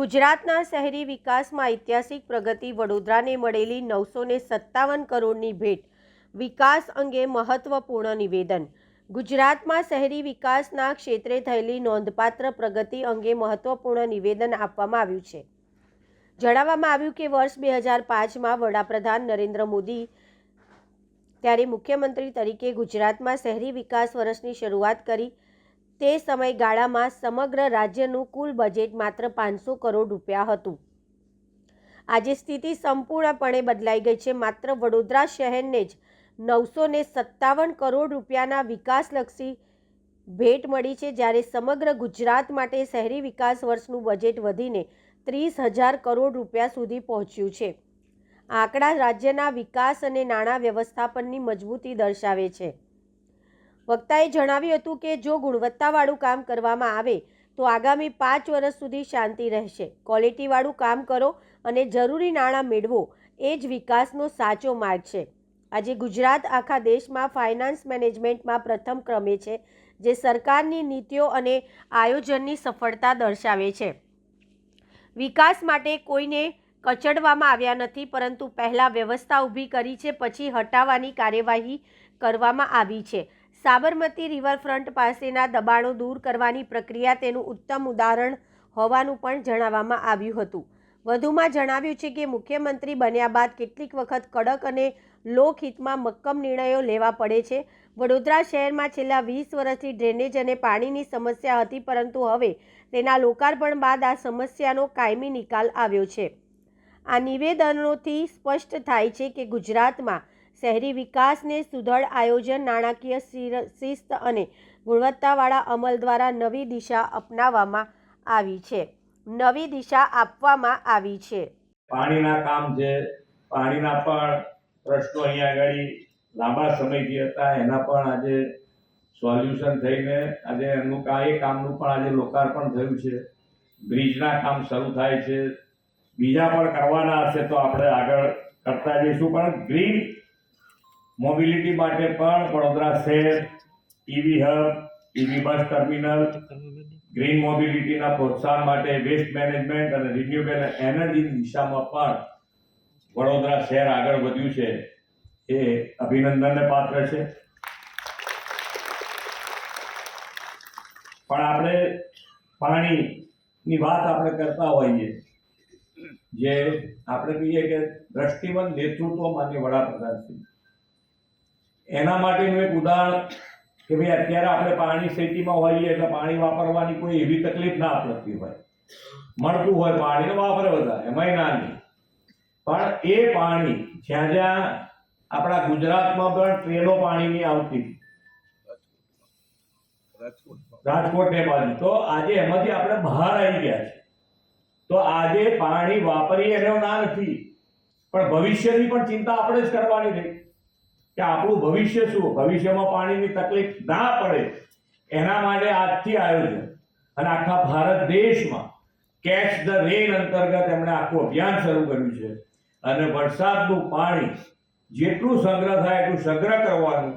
ગુજરાતના શહેરી વિકાસમાં ઐતિહાસિક પ્રગતિ, વડોદરાને મળેલી 957 કરોડની ભેટ, વિકાસ અંગે મહત્વપૂર્ણ નિવેદન। ગુજરાતમાં શહેરી વિકાસના ક્ષેત્રે થયેલી નોંધપાત્ર પ્રગતિ અંગે મહત્વપૂર્ણ નિવેદન આપવામાં આવ્યું છે। જણાવવામાં આવ્યું કે વર્ષ 2005માં વડાપ્રધાન નરેન્દ્ર મોદી ત્યારે મુખ્યમંત્રી તરીકે ગુજરાતમાં શહેરી વિકાસ વર્ષની શરૂઆત કરી। તે સમયગાળામાં સમગ્ર રાજ્યનું કુલ બજેટ માત્ર 500 કરોડ રૂપિયા હતું। આજે સ્થિતિ સંપૂર્ણપણે બદલાઈ ગઈ છે। માત્ર વડોદરા શહેરને જ 957 કરોડ રૂપિયાના વિકાસલક્ષી ભેટ મળી છે, જ્યારે સમગ્ર ગુજરાત માટે શહેરી વિકાસ વર્ષનું બજેટ વધીને 30,000 કરોડ રૂપિયા સુધી પહોંચ્યું છે। આ આંકડા રાજ્યના વિકાસ અને નાણાં વ્યવસ્થાપનની મજબૂતી દર્શાવે છે। વક્તાએ જણાવ્યું હતું કે જો ગુણવત્તાવાળું કામ કરવામાં આવે તો આગામી 5 વર્ષ સુધી શાંતિ રહેશે। ક્વોલિટીવાળું કામ કરો અને જરૂરી નાણાં મેળવો, એ જ વિકાસનો સાચો માર્ગ છે। આજે ગુજરાત આખા દેશમાં ફાઇનાન્સ મેનેજમેન્ટમાં પ્રથમ ક્રમે છે, જે સરકારની નીતિઓ અને આયોજનની સફળતા દર્શાવે છે। વિકાસ માટે કોઈને કચડવામાં આવ્યા નથી, પરંતુ પહેલાં વ્યવસ્થા ઊભી કરી છે, પછી હટાવવાની કાર્યવાહી કરવામાં આવી છે। સાબરમતી રિવરફ્રન્ટ પાસેના દબાણો દૂર કરવાની પ્રક્રિયા તેનું ઉત્તમ ઉદાહરણ હોવાનું પણ જણાવવામાં આવ્યું હતું। વધુમાં જણાવ્યું છે કે મુખ્યમંત્રી બન્યા બાદ કેટલીક વખત કડક અને લોકહિતમાં મક્કમ નિર્ણયો લેવા પડે છે। વડોદરા શહેરમાં છેલ્લા 20 વર્ષથી ડ્રેનેજ અને પાણીની સમસ્યા હતી, પરંતુ હવે તેના લોકાર્પણ બાદ આ સમસ્યાનો કાયમી નિકાલ આવ્યો છે। આ નિવેદનોથી સ્પષ્ટ થાય છે કે ગુજરાતમાં શહેરી વિકાસને સુદૃઢ આયોજન, નાણાકીય શિસ્ત અને ગુણવત્તાવાળા અમલ દ્વારા નવી દિશા આપવામાં આવી છે। પાણીના કામ છે, પાણીના પણ પ્રશ્નો અહીંયા આગળ લાંબા સમયથી હતા, એના પણ આજે સોલ્યુશન થઈને આજે એમનું કામનું પણ આજે લોકાર્પણ થયું છે। બ્રિજના કામ શરૂ થાય છે, બીજા પણ કરવાના હશે તો આપણે આગળ કરતા જઈશું। પણ ગ્રીન મોબિલિટી માટે પણ વડોદરા શહેર ઈવી હબ, ઈવી બસ ટર્મિનલ, ગ્રીન મોબિલિટીના પ્રોત્સાહન માટે વેસ્ટ મેનેજમેન્ટ અને રિન્યુએબલ એનર્જીની દિશામાં પણ વડોદરા શહેર આગળ વધ્યું છે, એ અભિનંદનને પાત્ર છે। પણ આપણે પાણીની વાત આપણે કરતા હોઈએ, જે આપણે કહીએ કે દ્રષ્ટિવંત નેતૃત્વ માન્ય વડાપ્રધાન, એના માટેનું એક ઉદાહરણ કે ભાઈ અત્યારે આપણે પાણી સિટીમાં હોઈએ એટલે પાણી વાપરવાની કોઈ એવી તકલીફ ના પડતી હોય, મળતું હોય પાણી વાપરે બધા, એમાંય ના નહીં। પણ એ પાણી જ્યાં જ્યાં આપણા ગુજરાતમાં પણ ટ્રેનો પાણીની આવતી, રાજકોટને બાજુ, તો આજે એમાંથી આપણે બહાર આવી ગયા છે। તો આજે પાણી વાપરીએ એનો ના નથી, પણ ભવિષ્યની પણ ચિંતા આપણે જ કરવાની રહી કે આપણું ભવિષ્ય શું, ભવિષ્યમાં પાણીની તકલીફ ના પડે એના માટે આજથી આયોજન અને આખા ભારત દેશમાં કેચ ધ રેન અંતર્ગત એમણે આખું અભિયાન શરૂ કર્યું છે। અને વરસાદનું પાણી જેટલું સંગ્રહ થાય એટલું સંગ્રહ કરવાનું,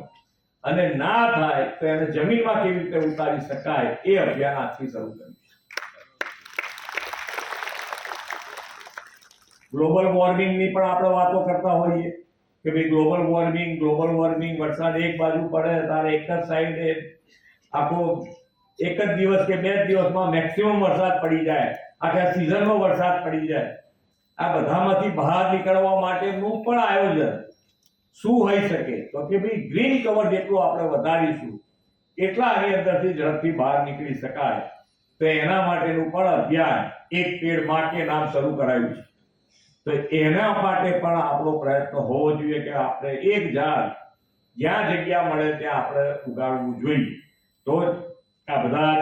અને ના થાય તો એને જમીનમાં કેવી રીતે ઉતારી શકાય એ અભિયાન આજથી શરૂ કર્યું છે। ગ્લોબલ વોર્મિંગની પણ આપણે વાતો કરતા હોઈએ કે ભાઈ ગ્લોબલ વોર્મિંગ, વરસાદ એક બાજુ પડે ત્યારે એક જ સાઈડે આખો એક જ દિવસ કે 2 દિવસમાં મેક્સિમમ વરસાદ પડી જાય, આખા સિઝનનો વરસાદ પડી જાય। આ બધામાંથી બહાર નીકળવા માટેનું પણ આયોજન શું હોઈ શકે, તો કે ભાઈ ગ્રીન કવર જેટલું આપણે વધારીશું એટલા આની અંદરથી ઝડપથી બહાર નીકળી શકાય। તો એના માટેનું પણ અભિયાન એક પેડ માં કે નામ શરૂ કરાયું છે। તો એના માટે પણ આપણો પ્રયત્ન હોવો જોઈએ કે આપણે એક ઝાડ જ્યાં જગ્યા મળે ત્યાં આપણે ઉગાડવું જોઈએ। તો જ આ બધા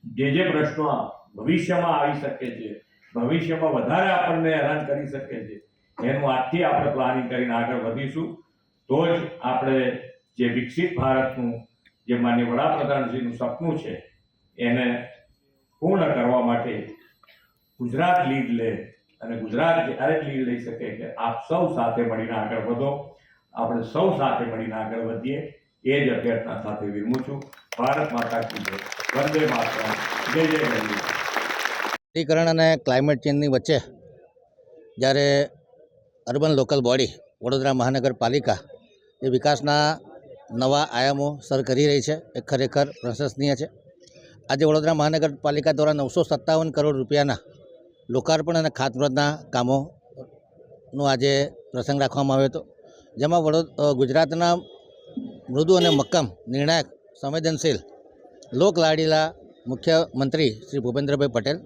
જે પ્રશ્નો ભવિષ્યમાં આવી શકે છે, ભવિષ્યમાં વધારે આપણને હેરાન કરી શકે છે, એનું આજથી આપણે પ્લાનિંગ કરીને આગળ વધીશું। તો જ આપણે જે વિકસિત ભારતનું જે માન્ય વડાપ્રધાનશ્રીનું સપનું છે એને પૂર્ણ કરવા માટે ગુજરાત લીડ લે, અને ગુજરાત જ્યારે લીડ લઈ શકે કે આપ સૌ સાથે મળીને આગળ વધો, આપણે સૌ સાથે મળીને આગળ વધીએ, એ જ અભ્યર્થના સાથે વિરમું છું। ભારત માતા કી જય, વંદે માતરમ, જય જય ગરવી। શહેરીકરણ અને ક્લાઇમેટ ચેન્જની વચ્ચે જ્યારે અર્બન લોકલ બોડી વડોદરા મહાનગરપાલિકા એ વિકાસના નવા આયામો સર કરી રહી છે એ ખરેખર પ્રશંસનીય છે. આજે વડોદરા મહાનગરપાલિકા દ્વારા 957 કરોડ રૂપિયાના લોકાર્પણ અને ખાતમુહૂર્તના કામોનો આજે પ્રસંગ રાખવામાં આવ્યો હતો, જેમાં ગુજરાતના મૃદુ અને મક્કમ, નિર્ણાયક, સંવેદનશીલ, લોકલાડીલા મુખ્યમંત્રી શ્રી ભૂપેન્દ્રભાઈ પટેલ,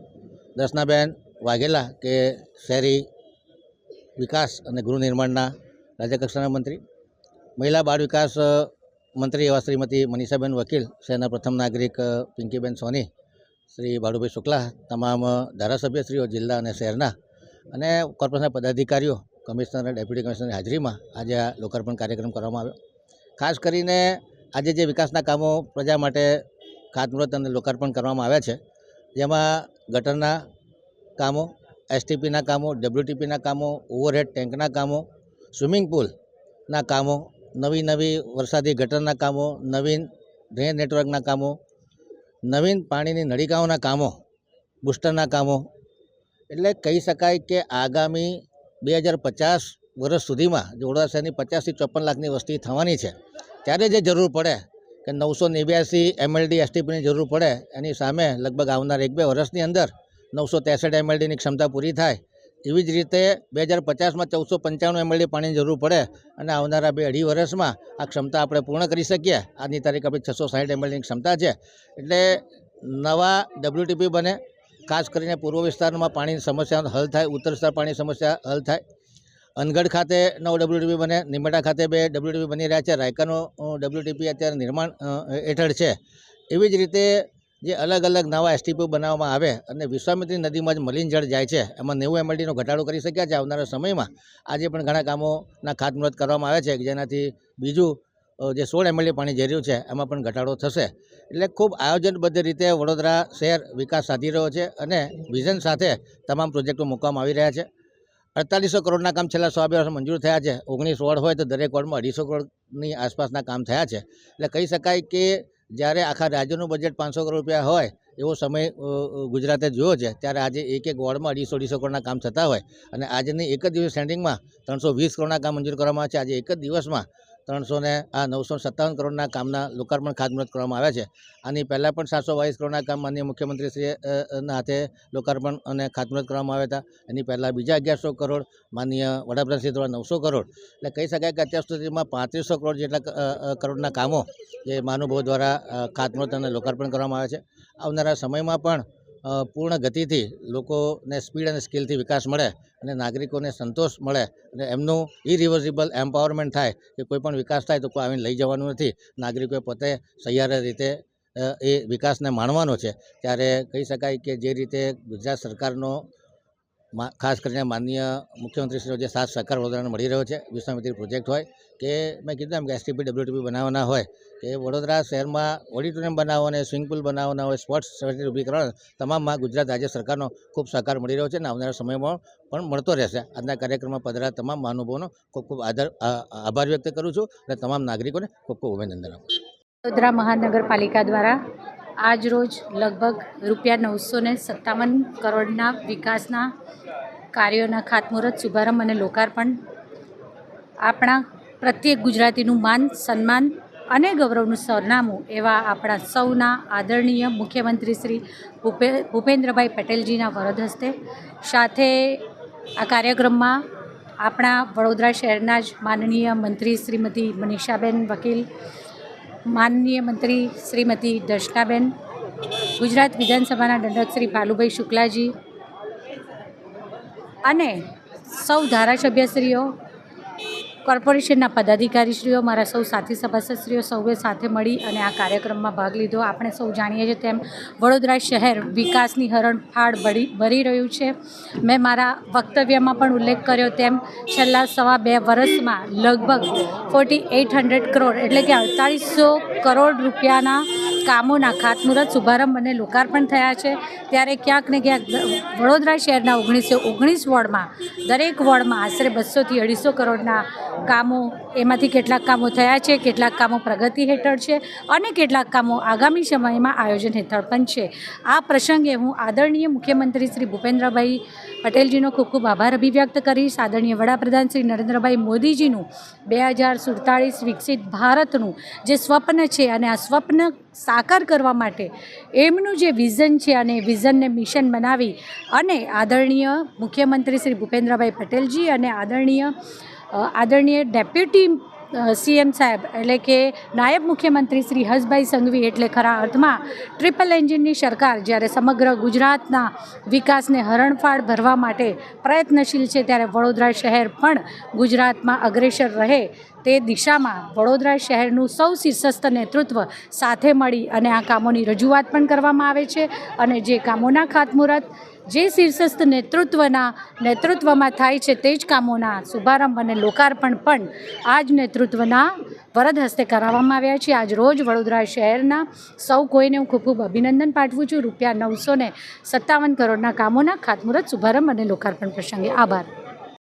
દર્શનાબેન વાઘેલા કે શહેરી વિકાસ અને ગૃહ નિર્માણના રાજ્યકક્ષાના મંત્રી, મહિલા બાળ વિકાસ મંત્રી એવા શ્રીમતી મનીષાબેન વકીલ, શહેરના પ્રથમ નાગરિક પિંકીબેન સોની, શ્રી બાળુભાઈ શુક્લા, તમામ ધારાસભ્યશ્રીઓ જિલ્લા અને શહેરના અને કોર્પોરેશનના પદાધિકારીઓ, કમિશનર અને ડેપ્યુટી કમિશનરની હાજરીમાં આજે આ લોકાર્પણ કાર્યક્રમ કરવામાં આવ્યો. ખાસ કરીને આજે જે વિકાસના કામો પ્રજા માટે ખાતમુહૂર્ત અને લોકાર્પણ કરવામાં આવ્યા છે, જેમાં ગટરના કામો, એસટીપીના કામો, ડબ્લ્યુટીપીના કામો, ઓવરહેડ ટેન્કના કામો, સ્વિમિંગ પુલના કામો, નવી વરસાદી ગટરના કામો, નવીન ડ્રેન નેટવર્કના કામો, નવીન પાણીની નળિકાઓના કામો, બુસ્ટરના કામો. એટલે કહી શકાય કે આગામી 2050 વર્ષ સુધીમાં જે વડોદરા શહેરની 50 થી 54 લાખની વસ્તી થવાની છે, ત્યારે જે જરૂર પડે કે 989 MLD એસટીપીની જરૂર પડે, એની સામે લગભગ આવનાર 1-2 વર્ષની અંદર 963 MLDની ક્ષમતા પૂરી થાય. એવી જ રીતે 2050માં 1495 MLD પાણીની જરૂર પડે અને આવનારા 2-2.5 વર્ષમાં આ ક્ષમતા આપણે પૂર્ણ કરી શકીએ. આજની તારીખ આપણી 660 MLDની ક્ષમતા છે. એટલે નવા WTP બને, ખાસ કરીને પૂર્વ વિસ્તારમાં પાણીની સમસ્યા હલ થાય, ઉત્તર વિસ્તાર પાણીની સમસ્યા હલ થાય. અનગઢ ખાતે 9 WTP બને, નિમેટા ખાતે 2 WTP બની રહ્યા છે, રાયકાનો WTP અત્યારે નિર્માણ હેઠળ છે. એવી જ રીતે જે અલગ અલગ નવા એસટીપી બનાવવામાં આવે અને વિશ્વામિત્રી નદીમાં જ મલિન જળ જાય છે, એમાં 90 MLDનો ઘટાડો કરી શક્યા છે. આવનારા સમયમાં આજે પણ ઘણા કામોના ખાતમુહૂર્ત કરવામાં આવે છે, જેનાથી બીજું જે 16 MLD પાણી જઈ રહ્યું છે એમાં પણ ઘટાડો થશે. એટલે ખૂબ આયોજનબદ્ધ રીતે વડોદરા શહેર વિકાસ સાધી રહ્યો છે અને વિઝન સાથે તમામ પ્રોજેક્ટો મૂકવામાં આવી રહ્યા છે. 4800 કરોડના કામ છેલ્લા 1.5-2 વર્ષમાં મંજૂર થયા છે. 19 વોર્ડ હોય તો દરેક વોર્ડમાં 250 કરોડની આસપાસના કામ થયા છે. એટલે કહી શકાય કે જ્યારે આખા રાજ્યનું બજેટ 500 કરોડ રૂપિયા હોય એવો સમય ગુજરાતે જોયો છે, ત્યારે આજે એક વોર્ડમાં 250 કરોડના કામ થતા હોય અને આજની એક જ દિવસ સ્ટેન્ડિંગમાં 320 કરોડના કામ મંજૂર કરવામાં આવે છે. આજે એક જ દિવસમાં 957 કરોડના કામના લોકાર્પણ ખાતમુહૂર્ત કરવામાં આવ્યા છે. આની પહેલાં પણ 722 કરોડના કામ માનનીય મુખ્યમંત્રીશ્રીના હાથે લોકાર્પણ અને ખાતમુહૂર્ત કરવામાં આવ્યા હતા. એની પહેલાં બીજા 1100 કરોડ, માનનીય વડાપ્રધાનશ્રી દ્વારા 900 કરોડ. એટલે કહી શકાય કે અત્યાર સુધીમાં 3500 કરોડ જેટલા કરોડના કામો જે મહાનુભાવો દ્વારા ખાતમુહૂર્ત અને લોકાર્પણ કરવામાં આવે છે. આવનારા સમયમાં પણ પૂર્ણ ગતિથી લોકોને સ્પીડ અને સ્કિલથી વિકાસ મળે અને નાગરિકોને સંતોષ મળે અને એમનું ઇરિવર્સિબલ એમ્પાવરમેન્ટ થાય કે કોઈ પણ વિકાસ થાય તો કોઈ આવીને લઈ જવાનું નથી, નાગરિકોએ પોતે સહિયારા રીતે એ વિકાસને માણવાનો છે. ત્યારે કહી શકાય કે જે રીતે ગુજરાત સરકારનો ખાસ કરીને માનનીય મુખ્યમંત્રીશ્રીનો જે સાથ સહકાર વડોદરાને મળી રહ્યો છે, વિશ્વામિત્રી પ્રોજેક્ટ હોય કે મેં કીધું એમ કે એસટીપી WTP બનાવવાના હોય કે વડોદરા શહેરમાં ઓડિટોરિયમ બનાવવાના, સ્વિમિંગ પુલ બનાવવાના હોય, સ્પોર્ટ્સ ફેસિલિટી ઊભી કરવાના, તમામમાં ગુજરાત રાજ્ય સરકારનો ખૂબ સહકાર મળી રહ્યો છે અને આવનારા સમયમાં પણ મળતો રહેશે. આજના કાર્યક્રમમાં પધારેલા તમામ મહાનુભાવોનો ખૂબ ખૂબ આભાર વ્યક્ત કરું છું અને તમામ નાગરિકોને ખૂબ ખૂબ અભિનંદન આપું છું. વડોદરા મહાનગરપાલિકા દ્વારા આજ રોજ લગભગ ₹957 કરોડના વિકાસના કાર્યોના ખાતમુહૂર્ત, શુભારંભ અને લોકાર્પણ આપણા પ્રત્યેક ગુજરાતીનું માન, સન્માન અને ગૌરવનું સરનામું એવા આપણા સૌના આદરણીય મુખ્યમંત્રી શ્રી ભૂપેન્દ્રભાઈ પટેલજીના વરદ હસ્તે, સાથે આ કાર્યક્રમમાં આપણા વડોદરા શહેરના જ માનનીય મંત્રી શ્રીમતી મનીષાબેન વકીલ, માનનીય મંત્રી શ્રીમતી દર્શનાબેન, ગુજરાત વિધાનસભાના દંડક શ્રી બાલુભાઈ શુક્લાજી અને સૌ ધારાસભ્યશ્રીઓ, કોર્પોરેશનના પદાધિકારીશ્રીઓ, મારા સૌ સાથી સભાસદશ્રીઓ, સૌએ સાથે મળી અને આ કાર્યક્રમમાં ભાગ લીધો. આપણે સૌ જાણીએ છીએ તેમ વડોદરા શહેર વિકાસની હરણફાળ ભરી રહ્યું છે. મેં મારા વક્તવ્યમાં પણ ઉલ્લેખ કર્યો તેમ છેલ્લા 2.5 વર્ષમાં લગભગ 4800 કરોડ એટલે કે 4800 કરોડ રૂપિયાના કામોના ખાતમુહૂર્ત, શુભારંભ અને લોકાર્પણ થયા છે. ત્યારે ક્યાંક ને ક્યાંક વડોદરા શહેરના 1919 વોર્ડમાં દરેક વોર્ડમાં આશરે 200 થી 250 કરોડના કામો, એમાંથી કેટલાક કામો થયા છે, કેટલાક કામો પ્રગતિ હેઠળ છે અને કેટલાક કામો આગામી સમયમાં આયોજન હેઠળ પણ છે. આ પ્રસંગે હું આદરણીય મુખ્યમંત્રી શ્રી ભૂપેન્દ્રભાઈ પટેલજીનો ખૂબ ખૂબ આભાર અભિવ્યક્ત કરીશ. આદરણીય વડાપ્રધાન શ્રી નરેન્દ્રભાઈ મોદીજીનું 2047 વિકસિત ભારતનું જે સ્વપ્ન છે અને આ સ્વપ્ન સાકાર કરવા માટે એમનું જે વિઝન છે અને વિઝનને મિશન બનાવી અને આદરણીય મુખ્યમંત્રી શ્રી ભૂપેન્દ્રભાઈ પટેલજી અને આદરણીય ડેપ્યુટી સીએમ સાહેબ એટલે કે નાયબ મુખ્યમંત્રી શ્રી હર્ષભાઈ સંઘવી એટલે ખરા અર્થમાં ટ્રિપલ એન્જિનની સરકાર જ્યારે સમગ્ર ગુજરાતના વિકાસને હરણફાળ ભરવા માટે પ્રયત્નશીલ છે, ત્યારે વડોદરા શહેર પણ ગુજરાતમાં અગ્રેસર રહે તે દિશામાં વડોદરા શહેરનું સૌ શીર્ષસ્થ નેતૃત્વ સાથે મળી અને આ કામોની રજૂઆત પણ કરવામાં આવે છે અને જે કામોના ખાતમુહૂર્ત જે શીર્ષસ્થ નેતૃત્વમાં થાય છે તે જ કામોના શુભારંભ અને લોકાર્પણ પણ આ જ નેતૃત્વના વરદ હસ્તે કરાવવામાં આવ્યા છે. આજ રોજ વડોદરા શહેરના સૌ કોઈને હું ખૂબ ખૂબ અભિનંદન પાઠવું છું. ₹957 કરોડના કામોના ખાતમુહૂર્ત, શુભારંભ અને લોકાર્પણ પ્રસંગે આભાર.